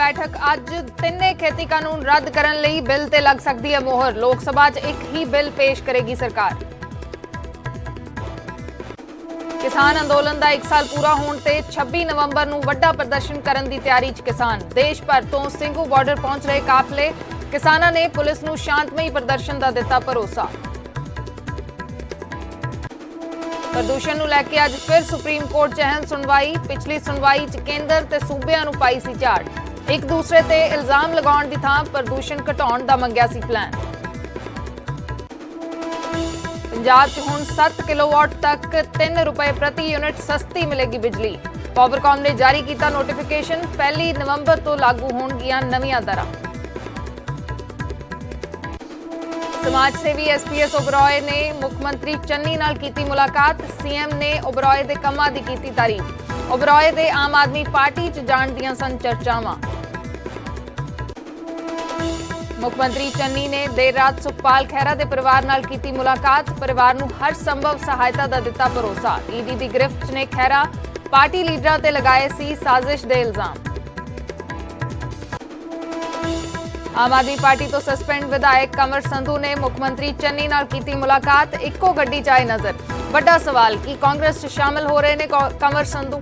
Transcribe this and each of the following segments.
बैठक अज तिन्ने खेती कानून रद्द करन लई बिल ते लग सकदी है मोहर। लोक सभा च एक ही बिल पेश करेगी सरकार। किसान अंदोलन का 1 साल पूरा होने ते 26 नवंबर नूं वड्डा प्रदर्शन करन दी तैयारी च किसान। देश भर तो ਸਿੰਘੂ बॉर्डर पहुंच रहे काफले। किसानां ने पुलिस नूं शांतमई प्रदर्शन का दिता भरोसा। प्रदूषण नूं लैके अज फिर सुप्रीम कोर्ट च अहम सुनवाई। पिछली सुनवाई च केंद्र ते सूबिਆਂ नूं पाई सी झाड़। एक दूसरे ते इल्जाम लगाउण दी थां प्रदूषण घटाउण दा मंगिया सी प्लान। पंजाब च हुण 7 किलोवाट तक 3 रुपए प्रति यूनिट सस्ती मिलेगी बिजली। पावरकॉम ने जारी किया नोटिफिकेशन। 1 नवंबर तो लागू होणगियां नवीं दरां। समाज सेवी एसपीएस ओबरॉय ने मुख्यमंत्री चन्नी नाल कीती मुलाकात। सीएम ने ओबरॉय दे कमां दी कीती तारीफ। ओबरॉय दे आम आदमी पार्टी च जाण दियां सन चर्चावां। मुख्यमंत्री चन्नी ने देर रात सुखपाल खैरा दे परिवार नाल कीती मुलाकात। परिवार नूं हर संभव सहायता दा दिता भरोसा। ईडी दी गिरफ्त च ने खैरा पार्टी लीडरां ते लगाए सी साजिश दे इल्जाम। आम आदमी पार्टी तो सस्पेंड विधायक कंवर संधू ने मुख्यमंत्री चन्नी नाल कीती मुलाकात। इक्को गड्डी च आए नजर। बड़ा सवाल कि कांग्रेस च शामिल हो रहे ने कंवर संधू।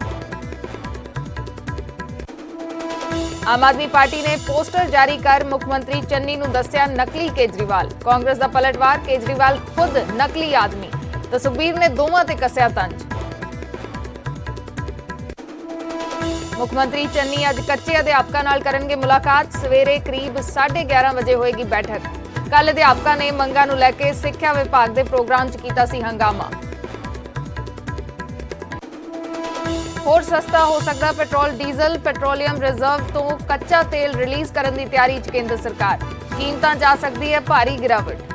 आम आदमी पार्टी ने पोस्टर जारी कर मुख्यमंत्री चन्नी नूं दस्सिया नकली केजरीवाल। कांग्रेस दा पलटवार, केजरीवाल खुद नकली आदमी। तो सुखबीर ने दोवां ते कसिया तंज। मुख्यमंत्री चन्नी अज कच्चे अध्यापकों नाल करनगे मुलाकात। सवेरे करीब 11:30 बजे होएगी बैठक। कल अध्यापकों ने मंगां नूं लैके सिक्ख्या विभाग के प्रोग्राम च कीता सी हंगामा। होर सस्ता हो सकदा पेट्रोल डीजल। पेट्रोलियम रिजर्व तो कच्चा तेल रिलीज करने की तैयारी च केंद्र सरकार। कीमतां जा सकदी है भारी गिरावट।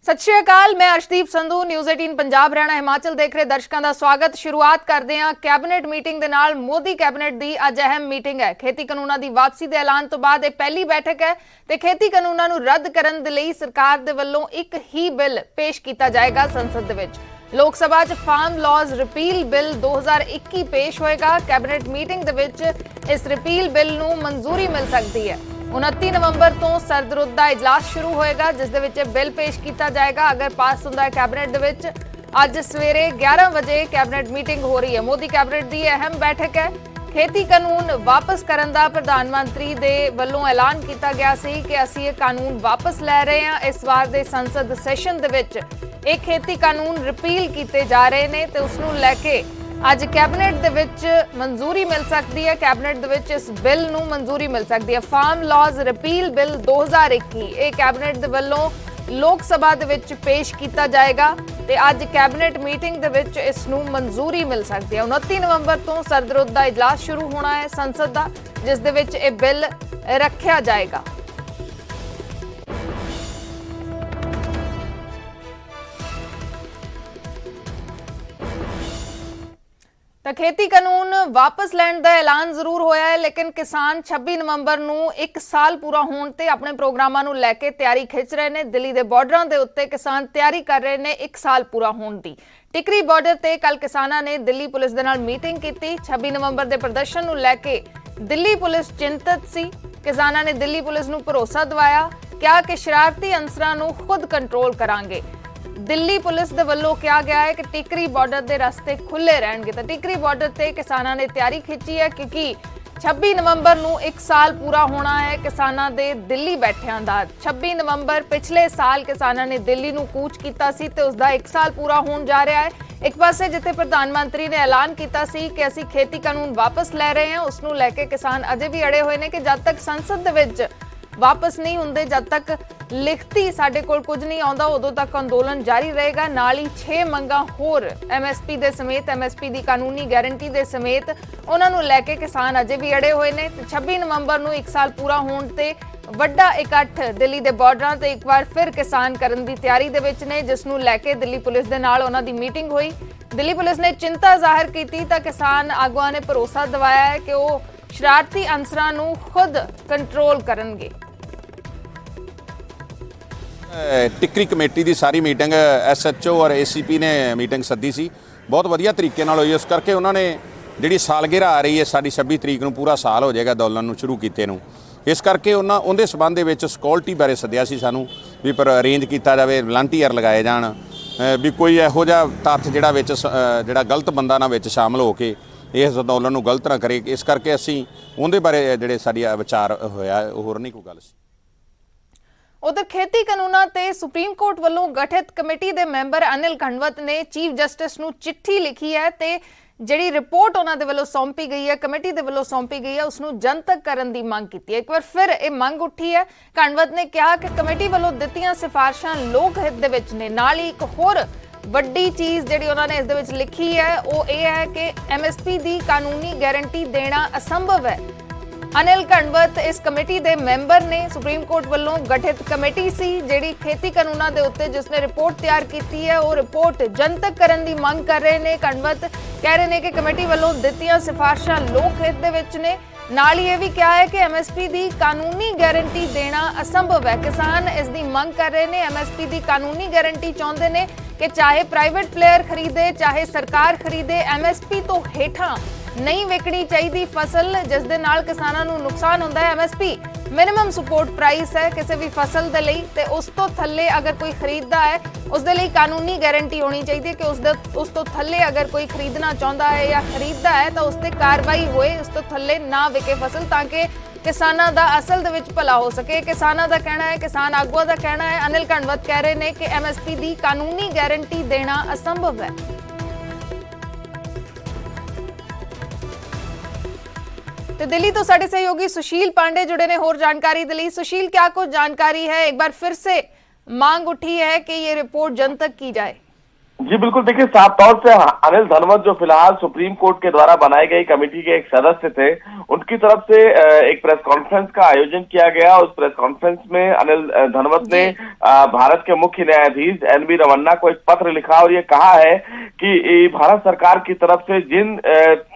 सत श्री अकाल, मैं अर्शदीप संधू न्यूज़ 18 पंजाब हरियाणा हिमाचल देख रहे दर्शकों का स्वागत। शुरुआत करते हैं कैबिनेट मीटिंग दे नाल। मोदी कैबिनेट की अज अहम मीटिंग है। खेती कानूनों की वापसी के ऐलान तो बाद यह पहली बैठक है ते खेती कानूनों नूं रद्द करन दे लई सरकार दे वल्लों एक ही बिल पेश किया जाएगा संसद दे विच। लोक सभा च फार्म लॉज रिपील बिल 2021 पेश होएगा। कैबिनेट मीटिंग दे विच इस रिपील बिल नूं मंजूरी मिल सकती है। 29 नवंबर तो सरदरुद का इजलास शुरू होएगा जिस दे विच बिल पेश किया जाएगा। अगर पास होंदा है कैबिनेट दे विच अज सवेरे 11 बजे कैबिनेट मीटिंग हो रही है। मोदी कैबिनेट की अहम बैठक है। खेती कानून वापस करन दा प्रधानमंत्री दे वल्लों ऐलान किया गया सी कि असीं ये कानून वापस लै रहे हैं। इस बार दे संसद सैशन दे विच एक खेती कानून रिपील किए जा रहे हैं तो उसनूं लैके अज कैबिनेट दे विच मंजूरी मिल सकती है। कैबिनेट दे विच इस बिल नूं मंजूरी मिल सकती है। फार्म लॉज रिपील बिल 2021 ये कैबिनेट दे वल्लों लोक सभा दे विच पेश किया जाएगा ते अज कैबिनेट मीटिंग दे विच इस नूं मंजूरी मिल सकती है। 29 नवंबर तो सरदरुद का इजलास शुरू होना है संसद का जिस दे विच ये बिल रखा जाएगा। तो खेती कानून वापस लैण का ऐलान जरूर होया है लेकिन किसान 26 नवंबर नूं 1 साल पूरा होने ते अपने प्रोग्रामां नूं लैके तैयारी खिंच रहे हैं। दिल्ली के बॉर्डरां दे उत्ते किसान तैयारी कर रहे हैं 1 साल पूरा होने की। टिकरी बॉर्डर ते कल किसानां ने दिल्ली पुलिस दे नाल मीटिंग की। 26 नवंबर के प्रदर्शन नूं लैके दिल्ली पुलिस चिंतित सी। किसानां ने दिल्ली पुलिस नूं भरोसा दिवाया क्या कि शरारती अंसरां नूं खुद कंट्रोल करांगे। दिल्ली पुलिस दे वल्लों कहा गया है कि टिकरी बॉर्डर के रस्ते खुले रहेंगे। तो टिकरी बॉर्डर से किसानों ने तैयारी खिंची है क्योंकि 26 नवंबर नूं 1 साल पूरा होना है किसानों के दिल्ली बैठियां दा। 26 नवंबर पिछले साल किसानों ने दिल्ली नूं कूच किया सी ते उसका 1 साल पूरा होने जा रहा है। एक पासे जिथे प्रधानमंत्री ने ऐलान किया सी कि असीं खेती कानून वापस लै रहे हैं उसनूं लैके किसान अजे भी अड़े हुए हैं कि जब तक संसद दे विच वापस नहीं होंदे, जब तक लिखती साडे कोल कुछ नहीं आउंदा उदों तक अंदोलन जारी रहेगा। नाल ही 6 मंगां होर MSP दे समेत MSP की कानूनी गारंटी दे समेत उन्हां नूं लैके किसान अजे भी अड़े हुए ने। 26 नवंबर नूं 1 साल पूरा होण ते वड्डा इकट्ठ दिल्ली के बॉर्डरां ते एक बार फिर किसान करन दी तैयारी दे विच ने जिस नूं लैके दिल्ली पुलिस दे नाल उन्हां दी मीटिंग हुई। दिल्ली पुलिस ने चिंता जाहिर की तां किसान आगुआं ने भरोसा दिवाया है कि वो शरारती अंसरां नूं खुद कंट्रोल करनगे। टिक्करी कमेटी की सारी मीटिंग SHO और ACP ने मीटिंग सद्दी सी, बहुत वधिया तरीके नाल होई। इस करके उन्होंने जिहड़ी सालगिरह आ रही है साडी 26 तरीक नूं पूरा साल हो जाएगा अंदोलन नूं शुरू कीते नूं। इस करके उहदे संबंध विच सिक्योरिटी बारे सद्दिया सी सानूं भी पर अरेंज किया जाए, वलंटीयर लगाए जाण, भी कोई इहो जिहा तत्थ जिहड़ा विच जिहड़ा गलत बंदा ना विच शामिल हो के इस अंदोलन नूं गलत ना करे। इस करके असीं उहदे बारे जिहड़े साडी विचार होया, होर नहीं कोई गल सी। उधर खेती कानूनां ते सुप्रीम कोर्ट वालों गठित कमेटी के मैंबर अनिल घनवत ने चीफ जस्टिस नूं चिट्ठी लिखी है ते जिहड़ी रिपोर्ट उन्हां दे वल्लों सौंपी गई है, कमेटी दे वल्लों सौंपी गई है, उसनूं जनतक करन दी मंग कीती है। एक बार फिर ये मंग उठी है। घनवत ने कहा कि कमेटी वालों दित्तियां सिफारिशां लोक हित दे विच ने। नाल ही एक होर वड्डी चीज़ जिहड़ी उन्हां ने इस दे विच लिखी है वो ये है कि MSP दी कानूनी गारंटी देना असंभव है। अनिल घनवत इस कमेटी के मैंबर ने। सुप्रीम कोर्ट वालों गठित कमेटी सी जिहड़ी खेती कानूनां दे उत्ते जिसने रिपोर्ट तैयार की है, वो रिपोर्ट जनतक करन दी मंग कर रहे ने। घनवत कह रहे हैं कि कमेटी वालों दित्तियां सिफारिशां लोक हित दे विच ने। नाल ही भी क्या है कि MSP दी कानूनी गारंटी देना असंभव है। किसान इसकी मंग कर रहे हैं, MSP दी कानूनी गारंटी चाहते हैं कि चाहे प्राइवेट प्लेयर खरीदे चाहे सरकार खरीदे, MSP तो हेठां नहीं विकनी चाहिए फसल जिस दे नाल किसानां नूं नुकसान होंदा है। MSP मिनिमम सपोर्ट प्राइस है किसी भी फसल दे लई, ते उस तो थल्ले अगर कोई खरीददा है उस दे लई कानूनी गारंटी होनी चाहिए कि उस तो थल्ले अगर कोई खरीदना चाहता है या खरीददा है तो उस ते कार्रवाई होए, उस तो थल्ले ना विके फसल, ताकि किसानां दा असल दे विच भला हो सके। किसानां दा कहना है, किसान आगुआं दा कहना है, अनिल घनवत कह रहे हैं कि MSP दी कानूनी गारंटी देना असंभव है। तो दिल्ली तो साडे सहयोगी सुशील पांडे जुड़े ने होर जानकारी दे लई। सुशील, क्या कुछ जानकारी है? एक बार फिर से मांग उठी है कि ये रिपोर्ट जनतक की जाए। जी बिल्कुल, देखिए साफ तौर से अनिल घनवत जो फिलहाल सुप्रीम कोर्ट के द्वारा बनाई गई कमेटी के एक सदस्य थे, उनकी तरफ से एक प्रेस कॉन्फ्रेंस का आयोजन किया गया। उस प्रेस कॉन्फ्रेंस में अनिल घनवत ने भारत के मुख्य न्यायाधीश NV रमन्ना को एक पत्र लिखा और ये कहा है कि भारत सरकार की तरफ से जिन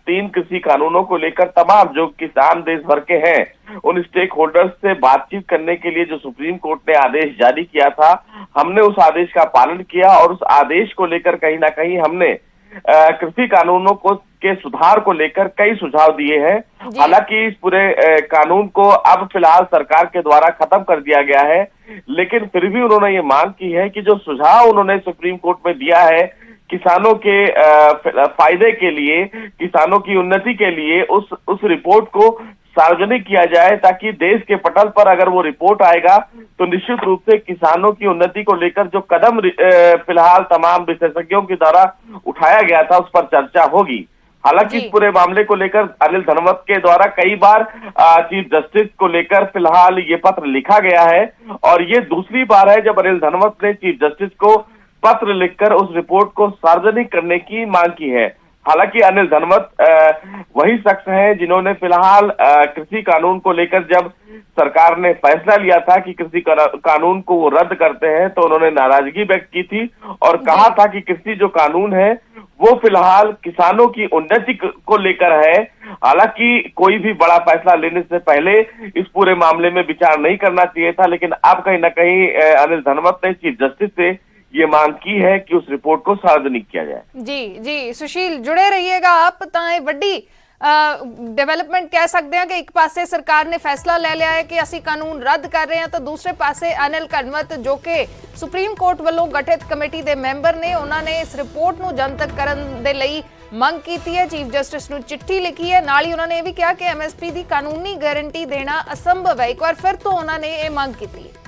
3 कृषि कानूनों को लेकर तमाम जो किसान देश भर के हैं उन स्टेक होल्डर्स से बातचीत करने के लिए जो सुप्रीम कोर्ट ने आदेश जारी किया था, हमने उस आदेश का पालन किया और उस आदेश को लेकर कहीं ना कहीं हमने कृषि कानूनों के सुधार को लेकर कई सुझाव दिए हैं। हालांकि इस पूरे कानून को अब फिलहाल सरकार के द्वारा खत्म कर दिया गया है, लेकिन फिर भी उन्होंने ये मांग की है कि जो सुझाव उन्होंने सुप्रीम कोर्ट में दिया है किसानों के फायदे के लिए, किसानों की उन्नति के लिए, उस रिपोर्ट को सार्वजनिक किया जाए, ताकि देश के पटल पर अगर वो रिपोर्ट आएगा तो निश्चित रूप से किसानों की उन्नति को लेकर जो कदम फिलहाल तमाम विशेषज्ञों के द्वारा उठाया गया था उस पर चर्चा होगी। हालांकि इस पूरे मामले को लेकर अनिल घनवत के द्वारा कई बार चीफ जस्टिस को लेकर फिलहाल ये पत्र लिखा गया है और ये दूसरी बार है जब अनिल घनवत ने चीफ जस्टिस को पत्र लिखकर उस रिपोर्ट को सार्वजनिक करने की मांग की है। हालांकि अनिल घनवत वही शख्स हैं जिन्होंने फिलहाल कृषि कानून को लेकर जब सरकार ने फैसला लिया था कि कृषि कानून को वो रद्द करते हैं तो उन्होंने नाराजगी व्यक्त की थी और कहा था कि कृषि जो कानून है वो फिलहाल किसानों की उन्नति को लेकर है। हालांकि कोई भी बड़ा फैसला लेने से पहले इस पूरे मामले में विचार नहीं करना चाहिए था, लेकिन अब कहीं ना कहीं अनिल घनवत ने चीफ जस्टिस से ये मांग की है कि उस रिपोर्ट को सार्वजनिक किया जाए। जी सुशील, जुड़े रहिएगा आप। तां वड्डी डेवलपमेंट कह सकते हैं कि एक पासे सरकार ने फैसला ले लिया है कि असी कानून रद्द कर रहे हैं, तो दूसरे पासे अनिल घनवत जो कि सुप्रीम कोर्ट वालों गठित कमेटी के मैंबर ने, उन्होंने इस रिपोर्ट नूं जनतक करन दे लई मंग की है, चीफ जस्टिस नूं चिट्ठी लिखी है। नाल ही उन्होंने ये भी कहा कि MSP की कानूनी गारंटी देना असंभव है। एक बार फिर तो उन्होंने ये मंग की है।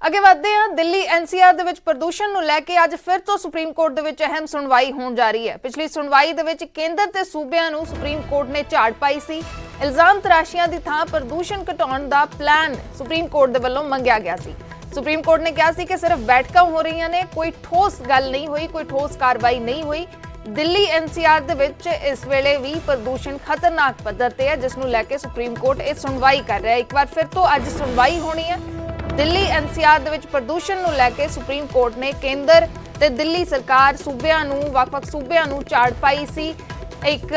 अगे वधदे हैं, दिल्ली NCR दे विच प्रदूषण नूं लैके अज फिर तो सुप्रीम कोर्ट दे विच अहम सुनवाई होण जा रही है। पिछली सुनवाई दे विच केंद्र ते सूबिਆਂ नूं सुप्रीम कोर्ट ने झाड़ पाई सी। इल्जाम तराशियां दी थां प्रदूषण घटाउण दा प्लान सुप्रीम कोर्ट दे वल्लों मंगिया गया सी। सुप्रीम कोर्ट ने कहा सी कि सिर्फ बैठकां हो रही ने, कोई ठोस गल नहीं हुई, कोई ठोस कार्रवाई नहीं हुई। दिल्ली NCR दे विच इस वेले भी प्रदूषण खतरनाक पद्धर ते है, जिस नूं लैके सुप्रीम कोर्ट इह सुनवाई कर रहा है। एक बार फिर तो अज सुनवाई होनी है। दिल्ली NCR दे विच प्रदूषण नूं लैके सुप्रीम कोर्ट ने केंद्र ते दिल्ली सरकार सूबिਆਂ ਨੂੰ ਵੱਖ-ਵੱਖ सूबिਆਂ ਨੂੰ झाड़ पाई सी। ਇੱਕ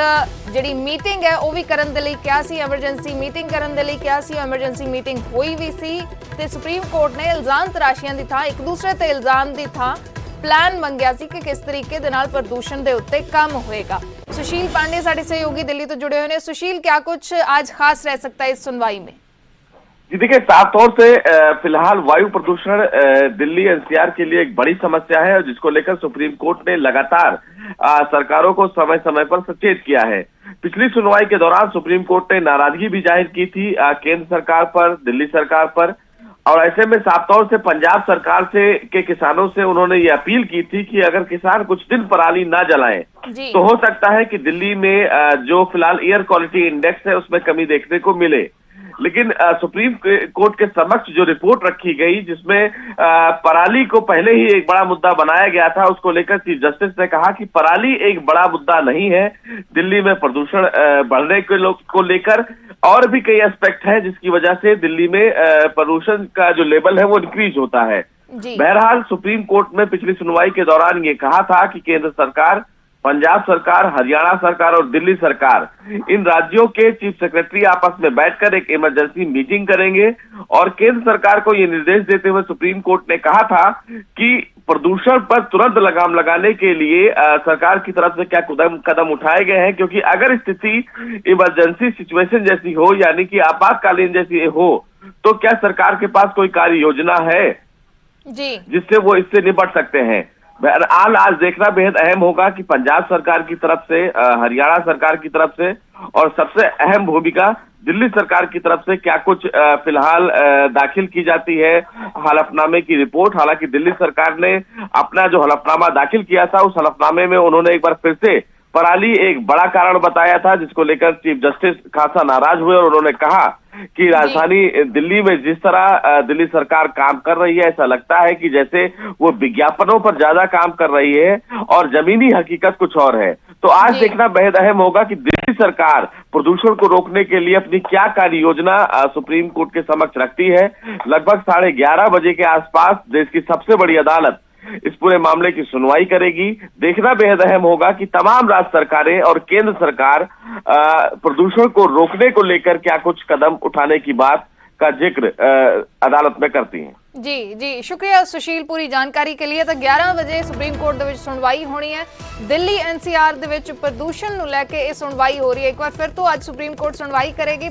ਜਿਹੜੀ ਮੀਟਿੰਗ ਹੈ ਉਹ ਵੀ ਕਰਨ ਦੇ ਲਈ ਕਿਹਾ ਸੀ, ਐਮਰਜੈਂਸੀ ਮੀਟਿੰਗ ਕਰਨ ਦੇ ਲਈ ਕਿਹਾ ਸੀ। ਐਮਰਜੈਂਸੀ ਮੀਟਿੰਗ ਹੋਈ ਵੀ ਸੀ ਤੇ ਸੁਪਰੀਮ ਕੋਰਟ ਨੇ ਇਲਜ਼ਾਮ ਤਰਾਸ਼ੀਆਂ ਦੀ ਥਾਂ, ਇੱਕ ਦੂਸਰੇ ਤੇ ਇਲਜ਼ਾਮ ਦੀ ਥਾਂ प्लान मंगया सी कि किस तरीके दे नाल प्रदूषण दे उत्ते कम होएगा। सुशील पांडे साडे सहयोगी दिल्ली तो जुड़े हुए हैं। सुशील, क्या कुछ आज खास रह सकता है इस सुनवाई में? जी देखिए, साफ तौर से फिलहाल वायु प्रदूषण दिल्ली एनसीआर के लिए एक बड़ी समस्या है, और जिसको लेकर सुप्रीम कोर्ट ने लगातार सरकारों को समय समय पर सचेत किया है। पिछली सुनवाई के दौरान सुप्रीम कोर्ट ने नाराजगी भी जाहिर की थी केंद्र सरकार पर, दिल्ली सरकार पर, और ऐसे में साफ तौर से पंजाब सरकार से के किसानों से उन्होंने ये अपील की थी कि अगर किसान कुछ दिन पराली ना जलाएं तो हो सकता है कि दिल्ली में जो फिलहाल एयर क्वालिटी इंडेक्स है उसमें कमी देखने को मिले। लेकिन सुप्रीम कोर्ट के समक्ष जो रिपोर्ट रखी गई, जिसमें पराली को पहले ही एक बड़ा मुद्दा बनाया गया था, उसको लेकर चीफ जस्टिस ने कहा कि पराली एक बड़ा मुद्दा नहीं है, दिल्ली में प्रदूषण बढ़ने को लेकर और भी कई एस्पेक्ट है जिसकी वजह से दिल्ली में प्रदूषण का जो लेवल है वो इंक्रीज होता है। बहरहाल सुप्रीम कोर्ट में पिछली सुनवाई के दौरान ये कहा था कि केंद्र सरकार, पंजाब सरकार, हरियाणा सरकार और दिल्ली सरकार, इन राज्यों के चीफ सेक्रेटरी आपस में बैठकर एक इमरजेंसी मीटिंग करेंगे, और केंद्र सरकार को ये निर्देश देते हुए सुप्रीम कोर्ट ने कहा था कि प्रदूषण पर तुरंत लगाम लगाने के लिए सरकार की तरफ से क्या कदम उठाए गए हैं, क्योंकि अगर स्थिति इमरजेंसी सिचुएशन जैसी हो, यानी कि आपातकालीन जैसी हो, तो क्या सरकार के पास कोई कार्य योजना है जी जिससे वो इससे निपट सकते हैं। आज देखना बेहद अहम होगा कि पंजाब सरकार की तरफ से, हरियाणा सरकार की तरफ से, और सबसे अहम भूमिका दिल्ली सरकार की तरफ से क्या कुछ फिलहाल दाखिल की जाती है हलफनामे की रिपोर्ट। हालांकि दिल्ली सरकार ने अपना जो हलफनामा दाखिल किया था, उस हलफनामे में उन्होंने एक बार फिर से पराली एक बड़ा कारण बताया था, जिसको लेकर चीफ जस्टिस खासा नाराज हुए, और उन्होंने कहा कि राजधानी दिल्ली में जिस तरह दिल्ली सरकार काम कर रही है, ऐसा लगता है कि जैसे वो विज्ञापनों पर ज्यादा काम कर रही है और जमीनी हकीकत कुछ और है। तो आज देखना बेहद अहम होगा कि दिल्ली सरकार प्रदूषण को रोकने के लिए अपनी क्या कार्य योजना सुप्रीम कोर्ट के समक्ष रखती है। लगभग 11:30 बजे के आसपास देश की सबसे बड़ी अदालत इस पूरे मामले की सुनवाई करेगी। देखना बेहद अहम होगा कि तमाम राज्य सरकारें और केंद्र सरकार प्रदूषण को रोकने को लेकर क्या कुछ कदम उठाने की बात का जिक्र अदालत में करती हैं। जी जी, शुक्रिया सुशील पूरी जानकारी के लिए। तो 11 बजे सुप्रीम कोर्ट ਦੇ ਵਿੱਚ ਸੁਣਵਾਈ ਹੋਣੀ ਹੈ। ਦਿੱਲੀ ਐਨਸੀਆਰ ਦੇ ਵਿੱਚ ਪ੍ਰਦੂਸ਼ਣ ਨੂੰ ਲੈ ਕੇ ਇਹ ਸੁਣਵਾਈ ਹੋ ਰਹੀ ਹੈ। ਇੱਕ ਵਾਰ ਫਿਰ ਤੋਂ ਅੱਜ ਸੁਪਰੀਮ ਕੋਰਟ ਸੁਣਵਾਈ ਕਰੇਗੀ।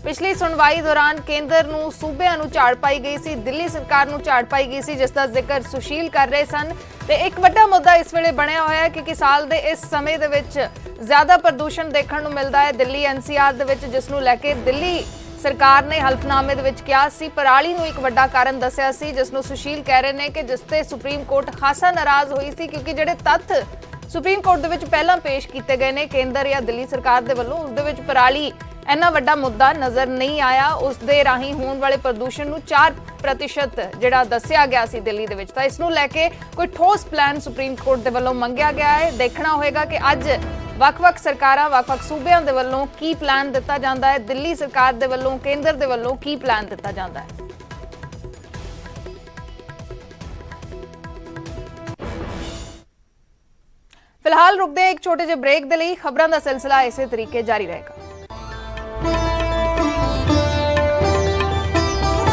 ਪਿਛਲੀ ਸੁਣਵਾਈ ਦੌਰਾਨ ਕੇਂਦਰ ਨੂੰ, ਸੂਬਿਆਂ ਨੂੰ ਝਾੜ ਪਾਈ ਗਈ ਸੀ, ਦਿੱਲੀ ਸਰਕਾਰ ਨੂੰ ਝਾੜ ਪਾਈ ਗਈ ਸੀ, ਜਿਸ ਦਾ ਜ਼ਿਕਰ ਸੁਸ਼ੀਲ ਕਰ ਰਹੇ ਸਨ। ਤੇ ਇੱਕ ਵੱਡਾ ਮੁੱਦਾ ਇਸ ਵੇਲੇ ਬਣਿਆ ਹੋਇਆ ਹੈ ਕਿ ਸਾਲ ਦੇ ਇਸ ਸਮੇਂ ਦੇ ਵਿੱਚ ਜ਼ਿਆਦਾ ਪ੍ਰਦੂਸ਼ਣ ਦੇਖਣ ਨੂੰ ਮਿਲਦਾ ਹੈ ਦਿੱਲੀ ਐਨਸੀਆਰ ਦੇ ਵਿੱਚ, ਜਿਸ ਨੂੰ ਲੈ ਕੇ ਦਿੱਲੀ सरकार ने हल्फनामे दे विच किया सी पराली नूं एक वड्डा कारण दस्सिया सी, जिस नूं सुशील कह रहे ने कि जिस ते सुप्रीम कोर्ट खासा नाराज हुई सी, क्योंकि जिहड़े तत्थ सुप्रीम कोर्ट दे विच पहलां पेश कीते गए ने केंद्र या दिल्ली सरकार दे वल्लों, उस दे विच पराली इन्ना वड्डा मुद्दा नज़र नहीं आया। उस दे राहीं होण वाले प्रदूषण नूं 4% जिहड़ा दस्सिया गया सी दिल्ली दे विच। तां इस नूं लैके कोई ठोस प्लान सुप्रीम कोर्ट दे वल्लों मंगिया गया है। देखना होएगा कि अज ਵੱਖ-ਵੱਖ ਸਰਕਾਰਾਂ, ਵੱਖ-ਵੱਖ ਸੂਬਿਆਂ ਦੇ ਵੱਲੋਂ ਕੀ ਪਲਾਨ ਦਿੱਤਾ ਜਾਂਦਾ ਹੈ, ਦਿੱਲੀ ਸਰਕਾਰ ਦੇ ਵੱਲੋਂ, ਕੇਂਦਰ ਦੇ ਵੱਲੋਂ ਕੀ ਪਲਾਨ ਦਿੱਤਾ ਜਾਂਦਾ ਹੈ। ਫਿਲਹਾਲ ਰੁਕਦੇ ਹਾਂ ਇੱਕ ਛੋਟੇ ਜਿਹੇ ਬ੍ਰੇਕ ਦੇ ਲਈ। ਖਬਰਾਂ ਦਾ ਸਿਲਸਿਲਾ ਇਸੇ ਤਰੀਕੇ ਜਾਰੀ ਰਹੇਗਾ।